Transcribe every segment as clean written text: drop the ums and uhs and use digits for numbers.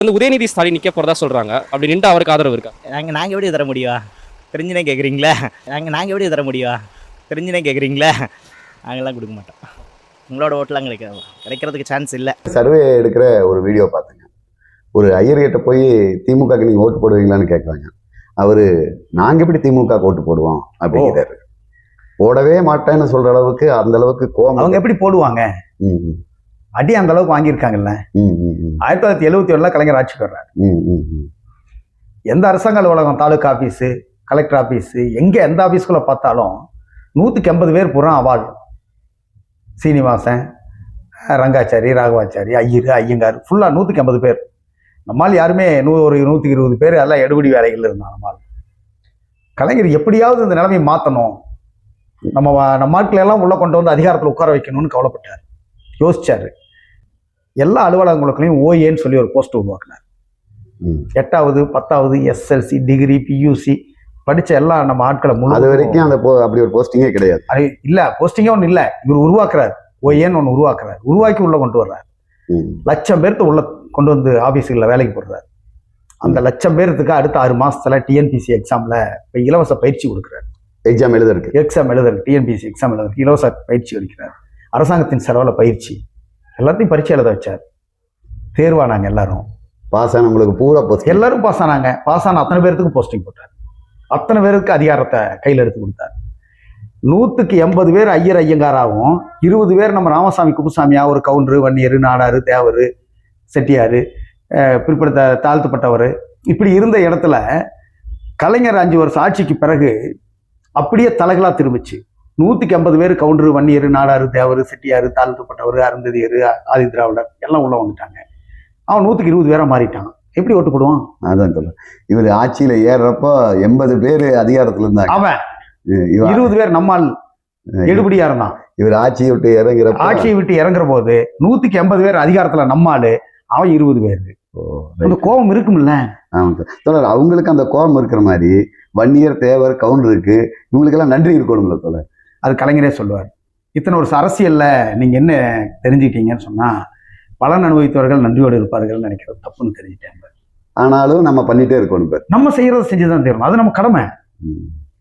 வந்து உதயநிதி ஸ்டாலின் நிற்க போகிறதா சொல்கிறாங்க. அப்படி நின்று அவருக்கு ஆதரவு இருக்கா? நாங்கள் எப்படி தர முடியும்? தெரிஞ்சுனே கேட்குறீங்களா? நாங்கள் எப்படி தர முடியும்? தெரிஞ்சுனே கேட்குறீங்களா? நாங்கள்லாம் கொடுக்க மாட்டோம். உங்களோட ஓட்டெலாம் கிடைக்கிறதுக்கு சான்ஸ் இல்லை. சர்வே எடுக்கிற ஒரு வீடியோ பார்த்துங்க. ஒரு ஐயர்கிட்ட போய் திமுகக்கு நீங்கள் ஓட்டு போடுவீங்களான்னு கேட்குறாங்க. அவர் நாங்கள் எப்படி திமுக ஓட்டு போடுவோம் அப்படிங்கிறாரு. போடவே மாட்டேன்னு சொல்ற அளவுக்கு அந்த அளவுக்கு கோபம். அவங்க எப்படி போடுவாங்க? அடி அந்த அளவுக்கு வாங்கியிருக்காங்கல்ல. 1977 கலைஞர் ஆட்சிக்கு வர்றாரு. எந்த அரசாங்க அலுவலகம், தாலுக்கா ஆபீஸு, கலெக்டர் ஆபீஸு, எங்க எந்த ஆபீஸ்குள்ள பார்த்தாலும் 180 பேர் பூரா அவார்டு. சீனிவாசன், ரங்காச்சாரி, ராகவாச்சாரி, ஐயங்கார் ஃபுல்லா 180 பேர். நம்மால் யாருமே ஒரு 120 பேர் எல்லாம் எடுபடி வேலைகள் இருந்தாங்க. நம்மால் கலைஞர் எப்படியாவது இந்த நிலைமையை மாற்றணும், நம்ம ஆட்களை எல்லாம் உள்ள கொண்டு வந்து அதிகாரத்தில் உட்கார வைக்கணும்னு கவலைப்பட்டார், யோசிச்சாரு. எல்லா அலுவலகங்களுக்குலையும் ஓஏன்னு சொல்லி ஒரு போஸ்ட் உருவாக்குனார். 8வது 10வது SLC டிகிரி PUC படிச்ச எல்லாம் நம்ம ஆட்களை அது வரைக்கும் அந்த அப்படி ஒரு போஸ்டிங்கே கிடையாது. இல்ல, போஸ்டிங்கே ஒன்றும் இல்லை. இவர் உருவாக்குறாரு, ஓஏன்னு ஒன்று உருவாக்குறாரு. உருவாக்கி உள்ள கொண்டு வர்றாரு. 1,00,000 பேர்த்து உள்ள கொண்டு வந்து ஆபீஸுகளில் வேலைக்கு போடுறாரு. அந்த 1,00,000 பேருக்கு அடுத்த 6 மாசத்துல TNPSC எக்ஸாம்ல இலவச பயிற்சி கொடுக்குறாரு. எக்ஸாம் எழுதுறதுக்கு TNPSC எக்ஸாம் எழுதுறதுக்கு இலவச பயிற்சி அளிக்கிறார். அரசாங்கத்தின் செலவில் பயிற்சி, எல்லாத்தையும் பரீட்சை எழுத வச்சார். தேர்வானாங்க எல்லாரும். பாஸ் ஆனவங்களுக்கு பூரா போஸ்ட். எல்லாரும் பாஸ் ஆனாங்க. பாஸ் ஆன அத்தனை பேருக்கு போஸ்டிங் போட்டார். அத்தனை பேருக்கு அதிகாரத்தை கையில் எடுத்து கொடுத்தார். 180 பேர் ஐயங்காராகவும் 20 பேர் நம்ம ராமசாமி குப்புசாமியா, ஒரு கவுண்டரு, வன்னியர், நாடாரு, தேவரு, செட்டியாரு, பிற்படுத்த தாழ்த்தப்பட்டவர், இப்படி இருந்த இடத்துல கலைஞர் 5 வருஷம் ஆட்சிக்கு பிறகு அப்படியே தலைகளா திரும்பிச்சு. 150 பேர் கவுண்டரு, வன்னியர், நாடாரு, தேவரு, செட்டியாரு, தாழ்த்தப்பட்டவர், அருந்ததியர், ஆதி திராவிடர் எல்லாம் உள்ள வந்துட்டாங்க. அவன் 120 பேரா மாறிட்டான். எப்படி ஓட்டு போடுவான்? அதான் சொல்ல. இவர் ஆட்சியில ஏறப்போ 80 பேர் அதிகாரத்துல இருந்தாங்க. அவன் 20 பேர் நம்மால் எடுபடியா இருந்தான். இவர் ஆட்சியை விட்டு இறங்குற போது 180 பேர் அதிகாரத்துல நம்மாலு, அவன் 20 பேர். அந்த கோபம் இருக்கும்ல. அவங்களுக்கு அந்த கோபம் இருக்கிற மாதிரி வன்னியர், தேவர், கவுண்டருக்கு இவங்களுக்கெல்லாம் நன்றி இருக்கணும்ல தோழர். அது கலைஞரே சொல்லுவார். இத்தனை ஒரு அரசியல்ல நீங்க என்ன தெரிஞ்சுக்கிட்டீங்கன்னு சொன்னா, பலன் அனுபவித்தவர்கள் நன்றியோடு இருப்பார்கள் நினைக்கிறது தப்புன்னு தெரிஞ்சுட்டேன். ஆனாலும் நம்ம பண்ணிட்டே இருக்கணும். நம்ம செய்யறதை செஞ்சுதான் தீரணும். அது நம்ம கடமை.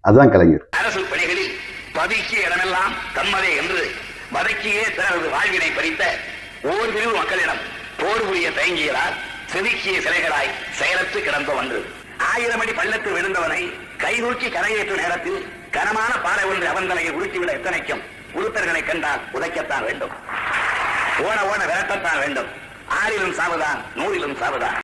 அதுதான் கலைஞர். அரசு பணிகளில் பதவிக்கு இடமெல்லாம் தம்மதே என்று வதக்கியே தனது வாழ்வினை பறித்த ஓர்விரு மக்களிடம் போர் புரிய தயங்கியதால் செதுக்கிய சிலைகளாய் செயலற்று கிடந்த ஒன்று. 1000 அடி பள்ளத்தில் விழுந்தவனை கைதூக்கி கரையேற்றும் நேரத்தில் கனமான பாறை ஒன்று அவன் தலையை உருட்டிவிட எத்தனைக்கும் உருத்தர்களை கண்டால் உதைக்கத்தான் வேண்டும், ஓட ஓட விரட்டத்தான் வேண்டும். 6லும் சாவுதான், 100லும் சாவுதான்.